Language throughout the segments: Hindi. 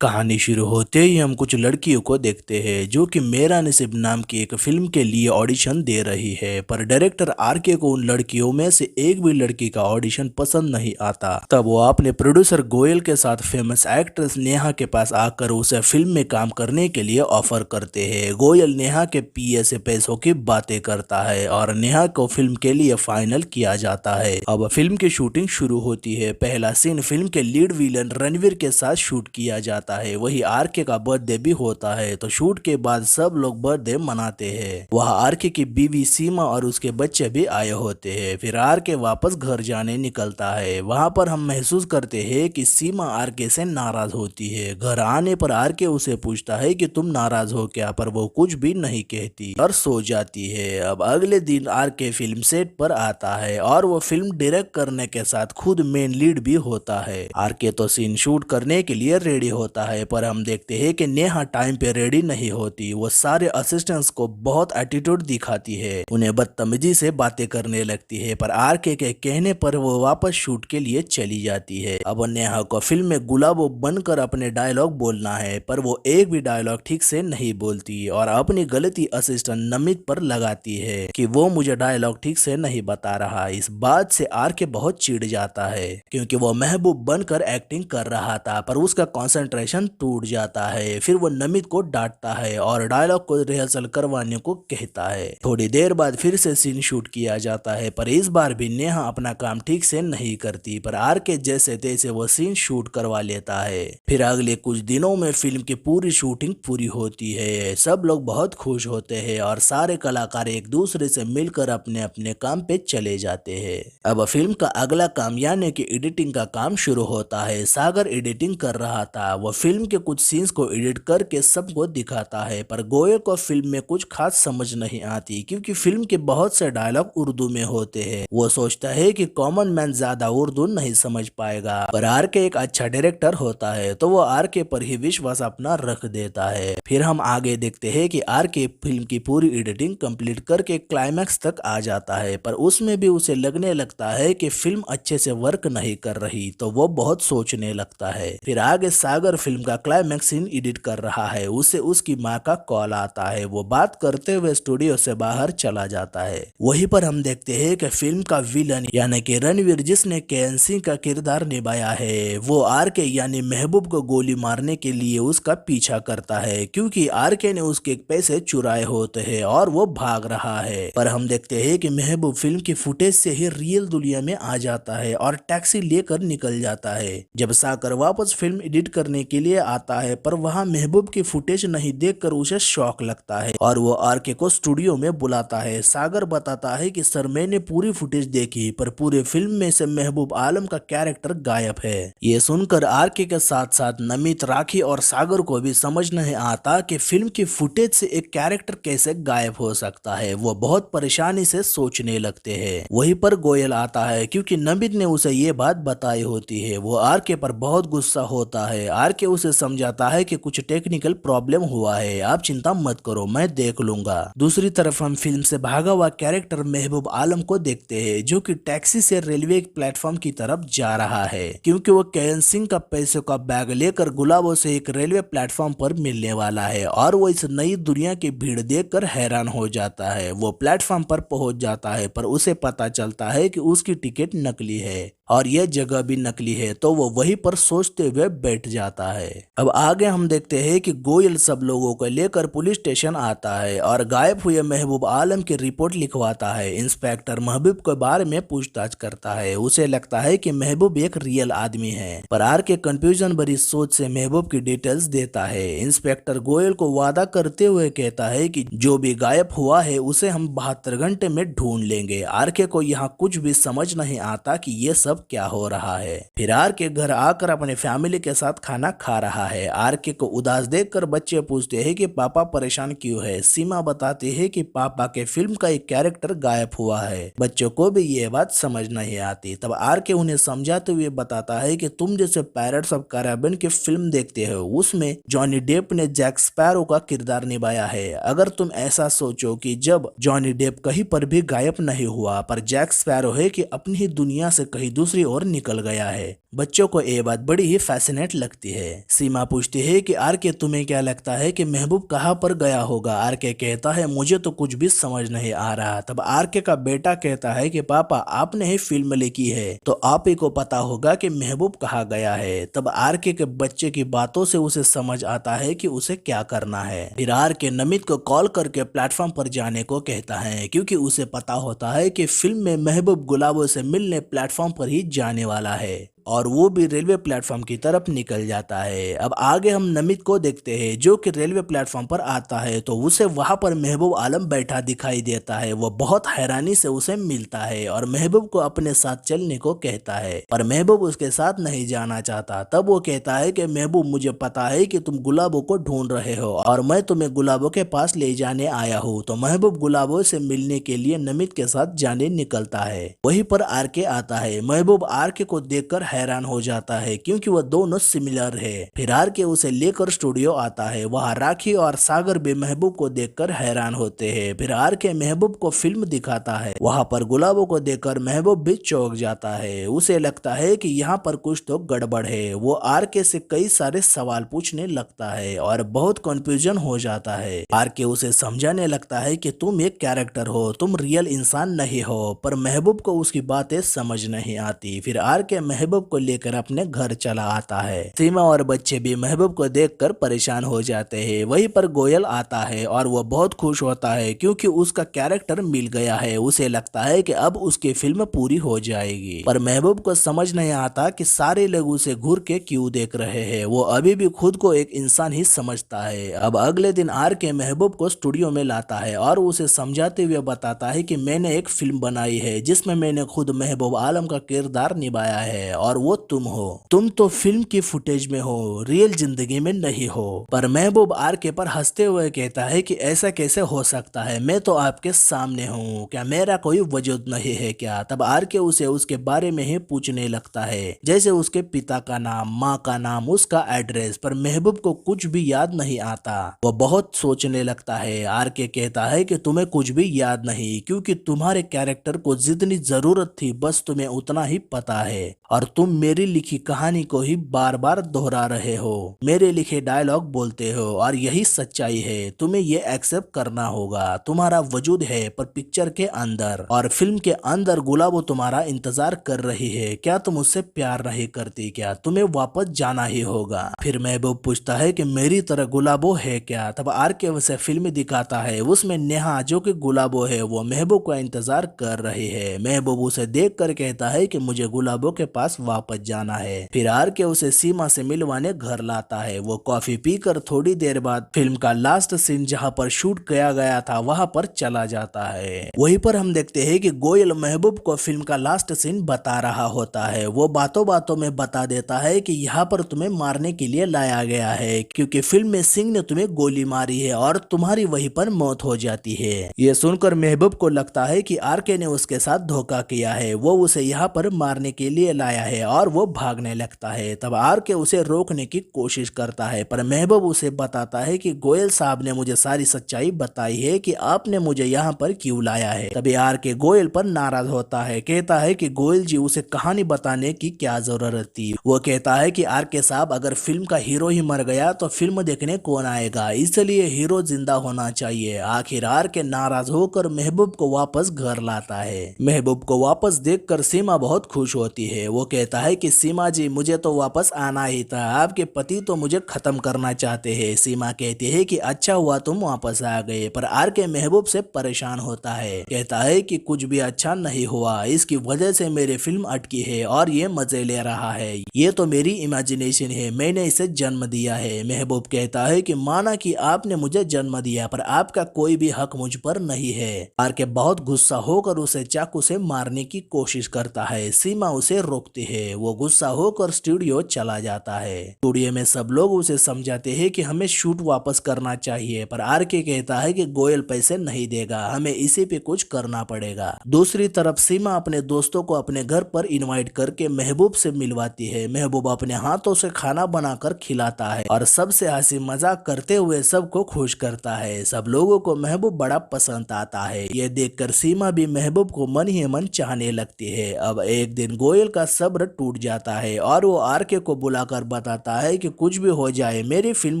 कहानी शुरू होते ही हम कुछ लड़कियों को देखते हैं जो कि मेरा नसीब नाम की एक फिल्म के लिए ऑडिशन दे रही है, पर डायरेक्टर आरके को उन लड़कियों में से एक भी लड़की का ऑडिशन पसंद नहीं आता। तब वो अपने प्रोड्यूसर गोयल के साथ फेमस एक्ट्रेस नेहा के पास आकर उसे फिल्म में काम करने के लिए ऑफर करते हैं। गोयल नेहा के पीए से पैसों की बातें करता है और नेहा को फिल्म के लिए फाइनल किया जाता है। अब फिल्म की शूटिंग शुरू होती है। पहला सीन फिल्म के लीड विलन रणवीर के साथ शूट किया जाता है। वही आरके का बर्थडे भी होता है, तो शूट के बाद सब लोग बर्थडे मनाते हैं। वह आरके की बीवी सीमा और उसके बच्चे भी आए होते हैं। फिर आरके वापस घर जाने निकलता है। वहां पर हम महसूस करते हैं कि सीमा आरके से नाराज होती है। घर आने पर आरके उसे पूछता है कि तुम नाराज हो क्या, पर वो कुछ भी नहीं कहती और सो जाती है। अब अगले दिन आरके फिल्म सेट पर आता है और वो फिल्म डायरेक्ट करने के साथ खुद मेन लीड भी होता है। आरके तो सीन शूट करने के लिए रेडी होता है, पर हम देखते हैं कि नेहा टाइम पे रेडी नहीं होती। वो सारे असिस्टेंट्स को बहुत एटीट्यूड दिखाती है, उन्हें बदतमीजी से बातें करने लगती है, पर आरके के कहने पर वो वापस शूट के लिए चली जाती है। अब नेहा को फिल्म में गुलाबो बनकर अपने डायलॉग बोलना है, पर वो एक भी डायलॉग ठीक से नहीं बोलती और अपनी गलती असिस्टेंट नमित पर लगाती है कि वो मुझे डायलॉग ठीक से नहीं बता रहा। इस बात से आरके बहुत चिढ़ जाता है क्योंकि वो महबूब बनकर एक्टिंग कर रहा था, पर उसका कंसंट्रेशन टूट जाता है। फिर वो नमित को डांटता है और डायलॉग को रिहर्सल करवाने को कहता है। थोड़ी देर बाद फिर से सीन शूट किया जाता है, पर इस बार भी नेहा अपना काम ठीक से नहीं करती, पर आरके जैसे तैसे वो सीन शूट करवा लेता है। फिर अगले कुछ दिनों में फिल्म की पूरी शूटिंग पूरी होती है। सब लोग बहुत खुश होते हैं और सारे कलाकार एक दूसरे से मिलकर अपने अपने काम पे चले जाते हैं। अब फिल्म का अगला काम यानी कि एडिटिंग का काम शुरू होता है। सागर एडिटिंग कर रहा था। वो फिल्म के कुछ सीन्स को एडिट करके सबको दिखाता है, पर गोयल को फिल्म में कुछ खास समझ नहीं आती क्योंकि फिल्म के बहुत से डायलॉग उर्दू में होते हैं। वो सोचता है कि कॉमन मैन ज्यादा उर्दू नहीं समझ पाएगा, पर आरके एक अच्छा डायरेक्टर होता है तो वो आरके पर ही विश्वास अपना रख देता है। फिर हम आगे देखते हैं कि आरके फिल्म की पूरी एडिटिंग कंप्लीट करके क्लाइमैक्स तक आ जाता है, पर उसमें भी उसे लगने लगता है कि फिल्म अच्छे से वर्क नहीं कर रही, तो वो बहुत सोचने लगता है। फिर आगे सागर फिल्म का क्लाइमैक्स सीन एडिट कर रहा है। उसे उसकी माँ का कॉल आता है। वो बात करते हुए स्टूडियो से बाहर चला जाता है। वहीं पर हम देखते हैं कि फिल्म का विलन यानी कि रणवीर, जिसने केएन सिंह का किरदार निभाया है, वो आरके यानी महबूब को गोली मारने के लिए उसका पीछा करता है क्योंकि आरके ने उसके पैसे चुराए होते हैं और वो भाग रहा है। पर हम देखते हैं कि महबूब फिल्म की फुटेज से ही रियल दुनिया में आ जाता है और टैक्सी लेकर निकल जाता है। जब साकर वापस फिल्म एडिट करने के लिए आता है, पर वहाँ महबूब की फुटेज नहीं देखकर उसे शॉक लगता है और वो आरके को स्टूडियो में बुलाता है। सागर बताता है कि सर मैंने पूरी फुटेज देखी, पर पूरे फिल्म में से महबूब आलम का कैरेक्टर गायब है। ये सुनकर आरके के साथ साथ नमित, राखी और सागर को भी समझ नहीं आता कि फिल्म की फुटेज से एक कैरेक्टर कैसे गायब हो सकता है। वो बहुत परेशानी से सोचने लगते हैं। वहीं पर गोयल आता है क्योंकि नमित ने उसे ये बात बताई होती है। वो आरके पर बहुत गुस्सा होता है। आरके उसे समझाता है कि कुछ टेक्निकल प्रॉब्लम हुआ है, आप चिंता मत करो, मैं देख लूंगा। दूसरी तरफ हम फिल्म से भागा हुआ कैरेक्टर महबूब आलम को देखते हैं जो कि टैक्सी से रेलवे प्लेटफॉर्म की तरफ जा रहा है क्योंकि वो केएन सिंह का पैसों का बैग लेकर गुलाबों से एक रेलवे प्लेटफॉर्म पर मिलने वाला है और वो इस नई दुनिया की भीड़ देखकर हैरान हो जाता है। वो प्लेटफॉर्म पर पहुंच जाता है, पर उसे पता चलता है कि उसकी टिकट नकली है और यह जगह भी नकली है, तो वो वहीं पर सोचते हुए बैठ जाता है। अब आगे हम देखते हैं कि गोयल सब लोगों को लेकर पुलिस स्टेशन आता है और गायब हुए महबूब आलम की रिपोर्ट लिखवाता है। इंस्पेक्टर महबूब के बारे में पूछताछ करता है। उसे लगता है कि महबूब एक रियल आदमी है, पर आरके कंफ्यूजन भरी सोच से महबूब की डिटेल्स देता है। इंस्पेक्टर गोयल को वादा करते हुए कहता है कि जो भी गायब हुआ है उसे हम 72 घंटे में ढूंढ लेंगे। आरके को यहाँ कुछ भी समझ नहीं आता कि ये सब क्या हो रहा है। फिर आरके घर आकर अपने फैमिली के साथ खाना खा रहा है। आरके को उदास देखकर बच्चे पूछते हैं कि पापा परेशान क्यों है। सीमा बताती है कि पापा के फिल्म का एक कैरेक्टर गायब हुआ है। बच्चों को भी ये बात समझ नहीं आती। तब आरके उन्हें समझाते हुए बताता है कि तुम जैसे पायरेट्स ऑफ कैरिबियन की फिल्म देखते हो, उसमें जॉनी डेप ने जैक स्पैरो का किरदार निभाया है। अगर तुम ऐसा सोचो कि जब जॉनी डेप कहीं पर भी गायब नहीं हुआ, पर जैक स्पैरो है कि अपनी ही दुनिया से कहीं दूसरी ओर निकल गया है। बच्चों को ये बात बड़ी ही फैसिनेट लगती है। सीमा पूछती है कि आर के तुम्हें क्या लगता है कि महबूब कहाँ पर गया होगा। आर के कहता है मुझे तो कुछ भी समझ नहीं आ रहा। तब आर के का बेटा कहता है कि पापा आपने ही फिल्म लिखी है तो आप ही को पता होगा कि महबूब कहाँ गया है। तब आर के बच्चे की बातों से उसे समझ आता है कि उसे क्या करना है। फिर आर के नमित को कॉल करके प्लेटफॉर्म पर जाने को कहता है क्योंकि उसे पता होता है कि फिल्म में महबूब गुलाबों से मिलने प्लेटफॉर्म पर ही जाने वाला है और वो भी रेलवे प्लेटफॉर्म की तरफ निकल जाता है। अब आगे हम नमित को देखते हैं जो कि रेलवे प्लेटफॉर्म पर आता है तो उसे वहां पर महबूब आलम बैठा दिखाई देता है। वो बहुत हैरानी से उसे मिलता है और महबूब को अपने साथ चलने को कहता है पर महबूब उसके साथ नहीं जाना चाहता। तब वो कहता है कि महबूब मुझे पता है कि तुम गुलाबों को ढूंढ रहे हो और मैं तुम्हें गुलाबों के पास ले जाने आया हूँ। तो महबूब गुलाबों से मिलने के लिए नमित के साथ जाने निकलता है। वहीं पर आर के आता है। महबूब आर के को देखकर हैरान हो जाता है क्योंकि वह दोनों सिमिलर है। फिर आर के उसे लेकर स्टूडियो आता है। वहाँ राखी और सागर भी महबूब को देखकर हैरान होते हैं। फिर आर के महबूब को फिल्म दिखाता है। वहाँ पर गुलाबों को देखकर महबूब भी चौंक जाता है। उसे लगता है कि यहाँ पर कुछ तो गड़बड़ है। वो आर के से कई सारे सवाल पूछने लगता है और बहुत कंफ्यूजन हो जाता है। आर के उसे समझाने लगता है कि तुम एक कैरेक्टर हो, तुम रियल इंसान नहीं हो। पर महबूब को उसकी बातें समझ नहीं आती। फिर आर के महबूब को लेकर अपने घर चला आता है। सीमा और बच्चे भी महबूब को देखकर परेशान हो जाते हैं। वहीं पर गोयल आता है और वो बहुत खुश होता है क्योंकि उसका कैरेक्टर मिल गया है। उसे लगता है कि अब उसकी फिल्म पूरी हो जाएगी। पर महबूब को समझ नहीं आता कि सारे लोग उसे घूर के क्यों देख रहे हैं। वो अभी भी खुद को एक इंसान ही समझता है। अब अगले दिन आर के महबूब को स्टूडियो में लाता है और उसे समझाते हुए बताता है कि मैंने एक फिल्म बनाई है जिसमें मैंने खुद महबूब आलम का किरदार निभाया है और वो तुम हो। तुम तो फिल्म की फुटेज में हो, रियल जिंदगी में नहीं हो। पर महबूब आर के पर हंसते हुए कहता है कि ऐसा कैसे हो सकता है, मैं तो आपके सामने हूँ, क्या मेरा कोई वजूद नहीं है क्या। तब आर के उसे उसके बारे में ही पूछने लगता है, जैसे उसके पिता का नाम, माँ का नाम, उसका एड्रेस। पर महबूब को कुछ भी याद नहीं आता। वो बहुत सोचने लगता है। आर के कहता है कि तुम्हें कुछ भी याद नहीं क्योंकि तुम्हारे कैरेक्टर को जितनी जरूरत थी बस तुम्हें उतना ही पता है और तुम मेरी लिखी कहानी को ही बार बार दोहरा रहे हो, मेरे लिखे डायलॉग बोलते हो और यही सच्चाई है। तुम्हें ये एक्सेप्ट करना होगा। तुम्हारा वजूद है पर पिक्चर के अंदर और फिल्म के अंदर गुलाबो तुम्हारा इंतजार कर रही है। क्या तुम उससे प्यार नहीं करती क्या? तुम्हें वापस जाना ही होगा। फिर महबूब पूछता है कि मेरी तरह गुलाबो है क्या? तब आर के उसे फिल्म दिखाता है। उसमें नेहा जो कि गुलाबो है वो महबूब का इंतजार कर रही है। महबूब उसे देख कर कहता है कि मुझे गुलाबो के पास वापस जाना है। फिर आर के उसे सीमा से मिलवाने घर लाता है। वो कॉफी पीकर थोड़ी देर बाद फिल्म का लास्ट सीन जहां पर शूट किया गया था वहां पर चला जाता है। वहीं पर हम देखते हैं कि गोयल महबूब को फिल्म का लास्ट सीन बता रहा होता है। वो बातों बातों में बता देता है कि यहाँ पर तुम्हें मारने के लिए लाया गया है क्योंकि फिल्म में सिंह ने तुम्हें गोली मारी है और तुम्हारी वहीं पर मौत हो जाती है। ये सुनकर महबूब को लगता है कि आर के ने उसके साथ धोखा किया है, वो उसे यहाँ पर मारने के लिए लाया है और वो भागने लगता है। तब आर के उसे रोकने की कोशिश करता है पर महबूब उसे बताता है कि गोयल साहब ने मुझे सारी सच्चाई बताई है कि आपने मुझे यहाँ पर क्यों लाया है। तभी आर के गोयल पर नाराज होता है, कहता है कि गोयल जी उसे कहानी बताने की क्या जरूरत थी। वो कहता है कि आर के साहब अगर फिल्म का हीरो ही मर गया तो फिल्म देखने कौन आएगा, इसलिए हीरो जिंदा होना चाहिए। आखिर आर के नाराज होकर महबूब को वापस घर लाता है। महबूब को वापस देखकर सीमा बहुत खुश होती है। वो कहता है कि सीमा जी मुझे तो वापस आना ही था, आपके पति तो मुझे खत्म करना चाहते हैं। सीमा कहती है कि अच्छा हुआ तुम वापस आ गए। पर आर के महबूब से परेशान होता है, कहता है कि कुछ भी अच्छा नहीं हुआ, इसकी वजह से मेरी फिल्म अटकी है और ये मजे ले रहा है। ये तो मेरी इमेजिनेशन है, मैंने इसे जन्म दिया है। महबूब कहता है कि माना कि आपने मुझे जन्म दिया पर आपका कोई भी हक मुझ पर नहीं है। आर के बहुत गुस्सा होकर उसे चाकू से मारने की कोशिश करता है। सीमा उसे रोकती है। वो गुस्सा होकर स्टूडियो चला जाता है। स्टूडियो में सब लोग उसे समझाते हैं कि हमें शूट वापस करना चाहिए पर आर के कहता है कि गोयल पैसे नहीं देगा, हमें इसी पे कुछ करना पड़ेगा। दूसरी तरफ सीमा अपने दोस्तों को अपने घर पर इनवाइट करके महबूब से मिलवाती है। महबूब अपने हाथों से खाना बनाकर खिलाता है और सबसे हंसी मजाक करते हुए सबको खुश करता है। सब लोगों को महबूब बड़ा पसंद आता है। ये देखकर सीमा भी महबूब को मन ही मन चाहने लगती है। अब एक दिन गोयल का सब्र टूट जाता है और वो आरके को बुलाकर बताता है कि कुछ भी हो जाए मेरी फिल्म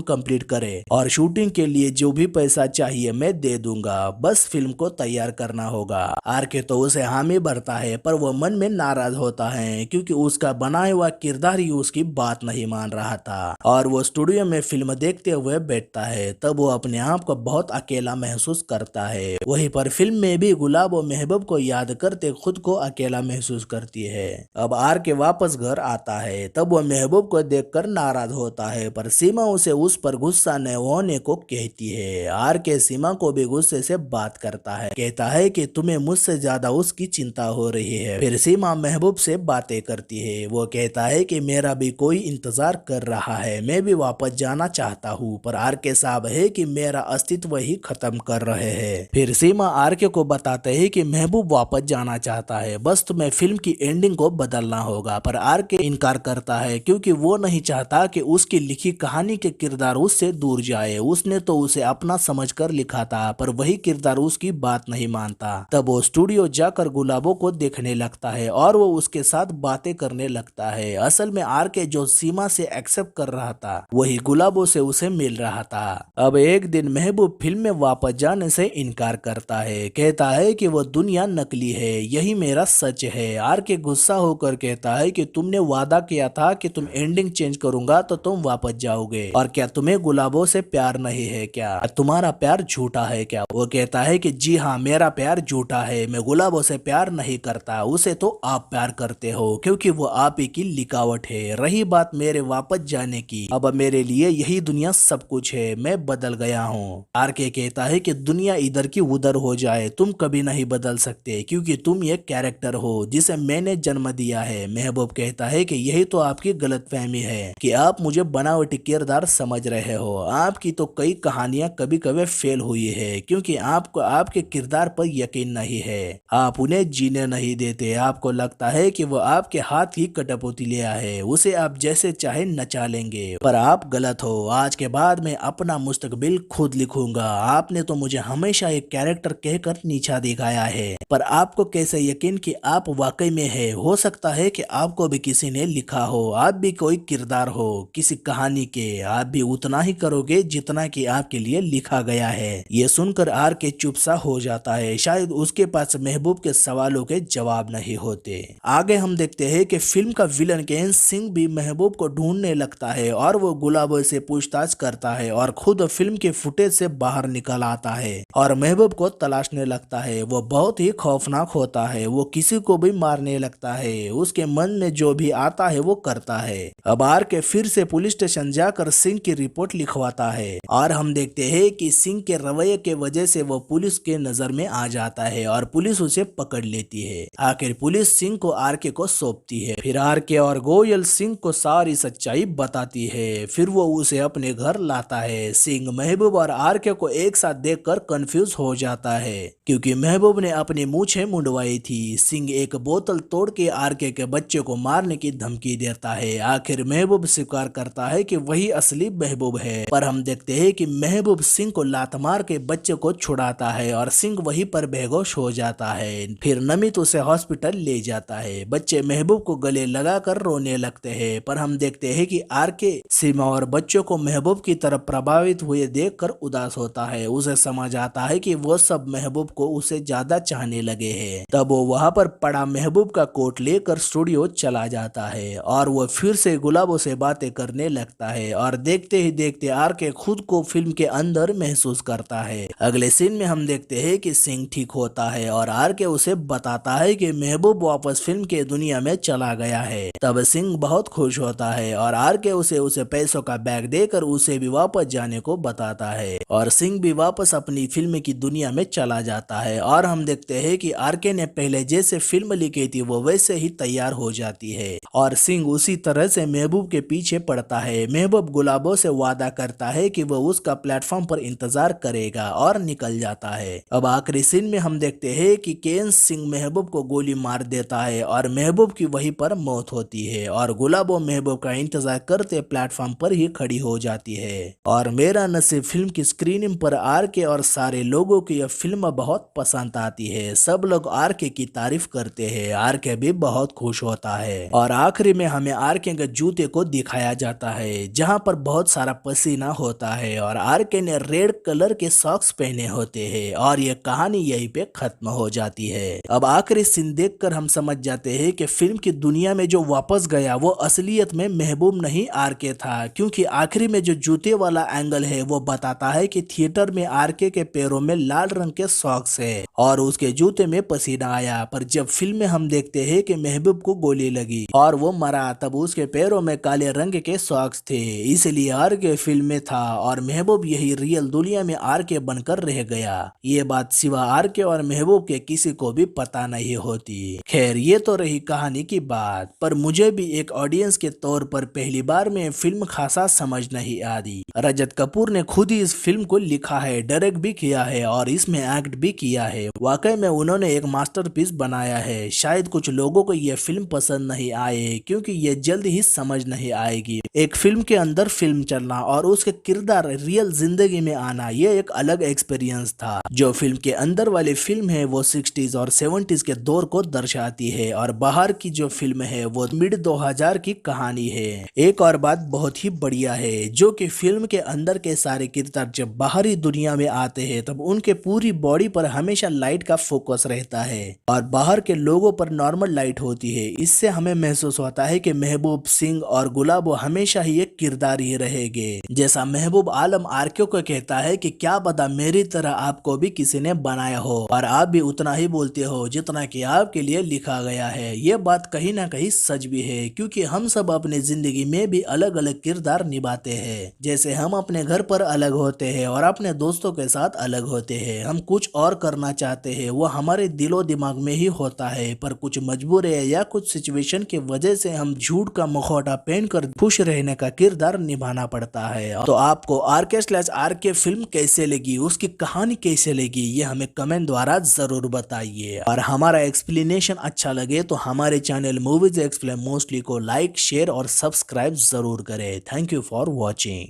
कंप्लीट करे और शूटिंग के लिए जो भी पैसा चाहिए मैं दे दूंगा, बस फिल्म को तैयार करना होगा। आरके तो उसे हामी भरता है पर वो मन में नाराज होता है क्योंकि उसका बनाया हुआ किरदार ही उसकी बात नहीं मान रहा था और वो स्टूडियो में फिल्म देखते हुए बैठता है। तब वो अपने आप को बहुत अकेला महसूस करता है। वहीं पर फिल्म में भी गुलाब और महबूब को याद करते खुद को अकेला महसूस करती है। अब आर के वापस घर आता है तब वो महबूब को देखकर नाराज होता है पर सीमा उसे उस पर गुस्सा न होने को कहती है। आर के सीमा को भी गुस्से से बात करता है, कहता है कि तुम्हें मुझसे ज्यादा उसकी चिंता हो रही है। फिर सीमा महबूब से बातें करती है। वो कहता है कि मेरा भी कोई इंतजार कर रहा है, मैं भी वापस जाना चाहता हूँ पर आर के साहब है कि मेरा अस्तित्व ही खत्म कर रहे हैं। फिर सीमा आर के को बताते हैं कि महबूब वापस जाना चाहता है, बस तुम्हें फिल्म की एंडिंग को बदलना होगा। पर आर के इनकार करता है क्योंकि वो नहीं चाहता कि उसकी लिखी कहानी के किरदार उससे दूर जाए। उसने तो उसे अपना समझकर लिखा था पर वही किरदार उसकी बात नहीं मानता। तब वो स्टूडियो जाकर गुलाबों को देखने लगता है और वो उसके साथ बातें करने लगता है। असल में आर के जो सीमा से एक्सेप्ट कर रहा था वही गुलाबों से उसे मिल रहा था। अब एक दिन महबूब फिल्म में वापस जाने से इनकार करता है, कहता है कि वो दुनिया नकली है, यही मेरा सच है। आर के गुस्सा होकर कहता है कि तुमने वादा किया था कि तुम एंडिंग चेंज करूंगा तो तुम वापस जाओगे, और क्या तुम्हें गुलाबों से प्यार नहीं है क्या? तुम्हारा प्यार झूठा है क्या? वो कहता है कि जी हाँ, मेरा प्यार झूठा है, मैं गुलाबों से प्यार नहीं करता, उसे तो आप प्यार करते हो क्योंकि वो आप ही की लिखावट है। रही बात मेरे वापस जाने की, अब मेरे लिए यही दुनिया सब कुछ है, मैं बदल गया हूँ। आर के कहता है कि दुनिया इधर की उधर हो जाए, तुम कभी नहीं बदल सकते क्योंकि तुम ये कैरेक्टर हो जिसे मैंने जन्म दिया है। महबूब कहता है कि यही तो आपकी गलतफहमी है कि आप मुझे बनावटी किरदार समझ रहे हो। आपकी तो कई कहानियां कभी कभी फेल हुई है क्योंकि आपको आपके किरदार पर यकीन नहीं है, आप उन्हें जीने नहीं देते। आपको लगता है कि वो आपके हाथ की कठपुतलियां है, उसे आप जैसे चाहे नचा लेंगे, पर आप गलत हो। आज के बाद मैं अपना मुस्तकबिल खुद लिखूंगा। आपने तो मुझे हमेशा एक कैरेक्टर कहकर नीचा दिखाया है, पर आपको कैसे यकीन कि आप वाकई में है? हो सकता है कि आपको भी किसी ने लिखा हो, आप भी कोई किरदार हो किसी कहानी के, आप भी उतना ही करोगे जितना कि आपके लिए लिखा गया है। ये सुनकर आर के चुप सा हो जाता है, शायद उसके पास महबूब के सवालों के जवाब नहीं होते। आगे हम देखते हैं कि फिल्म का विलन केन सिंह भी महबूब को ढूंढने लगता है और वो गुलाबों से पूछताछ करता है और खुद फिल्म के फुटेज से बाहर निकल आता है और महबूब को तलाशने लगता है। वो बहुत ही खौफनाक होता है, वो किसी को भी मारने लगता है, उसके मन में जो भी आता है वो करता है। अब आर के फिर से पुलिस स्टेशन जाकर सिंह की रिपोर्ट लिखवाता है और हम देखते हैं कि सिंह के रवैये के वजह से वो पुलिस के नजर में आ जाता है और पुलिस उसे पकड़ लेती है। आखिर पुलिस सिंह को आर के को सौंपती है। फिर आर के और गोयल सिंह को सारी सच्चाई बताती है। फिर वो उसे अपने घर लाता है। सिंह महबूब और आर के को एक साथ देखकर कंफ्यूज हो जाता है क्योंकि महबूब ने अपनी मूछें मुंडवाई थी। सिंह एक बोतल तोड़ के आर के बच्चे को मारने की धमकी देता है। आखिर महबूब स्वीकार करता है कि वही असली महबूब है, पर हम देखते हैं कि महबूब सिंह को लात मार के बच्चे को छुड़ाता है और सिंह वहीं पर बेहोश हो जाता है। फिर नमित उसे हॉस्पिटल ले जाता है। बच्चे महबूब को गले लगाकर रोने लगते हैं, पर हम देखते हैं कि आर के सीमा और बच्चों को महबूब की तरफ प्रभावित हुए देखकर उदास होता है। उसे समझ आता है कि वो सब महबूब को उसे ज्यादा चाहने लगे हैं। तब वो वहां पर पड़ा महबूब का कोट लेकर स्टूडियो चला जाता है और वो फिर से गुलाबों से बातें करने लगता है और देखते ही देखते आर के खुद को फिल्म के अंदर महसूस करता है। अगले सीन में हम देखते हैं कि सिंह ठीक होता है और आर के उसे बताता है कि महबूब वापस फिल्म के दुनिया में चला गया है। तब सिंह बहुत खुश होता है और आर के उसे पैसों का बैग देकर उसे भी वापस जाने को बताता है और सिंह भी वापस अपनी फिल्म की दुनिया में चला जाता है। और हम देखते हैं कि आर के ने पहले जैसे फिल्म लिखी थी वो वैसे ही तैयार हो जाती है और सिंह उसी तरह से महबूब के पीछे पड़ता है। महबूब गुलाबों से वादा करता है कि वो उसका प्लेटफॉर्म पर इंतजार करेगा और निकल जाता है। अब आखिरी सीन में हम देखते हैं कि केन सिंह महबूब को गोली मार देता है और महबूब की वहीं पर मौत होती है और गुलाबों महबूब का इंतजार करते प्लेटफॉर्म पर ही खड़ी हो जाती है। और मेरा नसीब फिल्म की स्क्रीनिंग पर आर के और सारे लोगों की यह फिल्म बहुत पसंद आती है। सब लोग आर के की तारीफ करते हैं। आर के भी बहुत खुश होता है। और आखिरी में हमें आरके के जूते को दिखाया जाता है जहां पर बहुत सारा पसीना होता है और आरके ने रेड कलर के सॉक्स पहने होते हैं और ये कहानी यहीं पे खत्म हो जाती है। अब आखिरी सीन देखकर हम समझ जाते हैं कि फिल्म की दुनिया में जो वापस गया वो असलियत में महबूब नहीं आरके था, क्योंकि आखिरी में जो जूते वाला एंगल है वो बताता है कि थिएटर में आरके के पैरों में लाल रंग के सॉक्स है और उसके जूते में पसीना आया, पर जब फिल्म में हम देखते हैं कि महबूब को गोली लगी और वो मरा तब उसके पैरों में काले रंग के सॉक्स थे, इसलिए आरके फिल्म में था और महबूब यही रियल दुनिया में आरके बनकर रह गया। ये बात सिवा आरके और महबूब के किसी को भी पता नहीं होती। खैर ये तो रही कहानी की बात, पर मुझे भी एक ऑडियंस के तौर पर पहली बार में फिल्म खासा समझ नहीं आई। रजत कपूर ने खुद ही इस फिल्म को लिखा है, डायरेक्ट भी किया है और इसमें एक्ट भी किया है। वाकई में उन्होंने एक मास्टरपीस बनाया है। शायद कुछ लोगों को यह फिल्म पसंद नहीं आए क्योंकि ये जल्द ही समझ नहीं आएगी। एक फिल्म के अंदर फिल्म चलना और उसके किरदार रियल जिंदगी में आना, ये एक अलग एक्सपीरियंस था। जो फिल्म के अंदर वाली फिल्म है वो 60s और 70s के दौर को दर्शाती है और बाहर की जो फिल्म है वो मिड 2000 की कहानी है। एक और बात बहुत ही बढ़िया है, जो कि फिल्म के अंदर के सारे किरदार जब बाहरी दुनिया में आते हैं तब उनके पूरी बॉडी पर हमेशा लाइट का फोकस रहता है और बाहर के लोगों पर नॉर्मल लाइट होती है। इससे हमें महसूस होता है कि महबूब सिंह और गुलाबो हमेशा ही एक किरदार ही रहेंगे। जैसा महबूब आलम आरके को कहता है कि क्या पता मेरी तरह आपको भी किसी ने बनाया हो और आप भी उतना ही बोलते हो जितना कि आपके लिए लिखा गया है। ये बात कहीं ना कहीं सच भी है, क्योंकि हम सब अपनी जिंदगी में भी अलग अलग किरदार निभाते हैं। जैसे हम अपने घर पर अलग होते हैं और अपने दोस्तों के साथ अलग होते हैं। हम कुछ और करना चाहते हैं, वो हमारे दिलो दिमाग में ही होता है, पर कुछ मजबूरी या कुछ सिचुएशन की वजह से हम झूठ का मुखौटा पहनकर खुश रहने का किरदार निभाना पड़ता है। तो आपको RK/RK फिल्म कैसे लगी, उसकी कहानी कैसे लगी, ये हमें कमेंट द्वारा जरूर बताइए। और हमारा एक्सप्लेनेशन अच्छा लगे तो हमारे चैनल मूवीज एक्सप्लेन मोस्टली को लाइक, शेयर और सब्सक्राइब जरूर करें। Thank you for watching.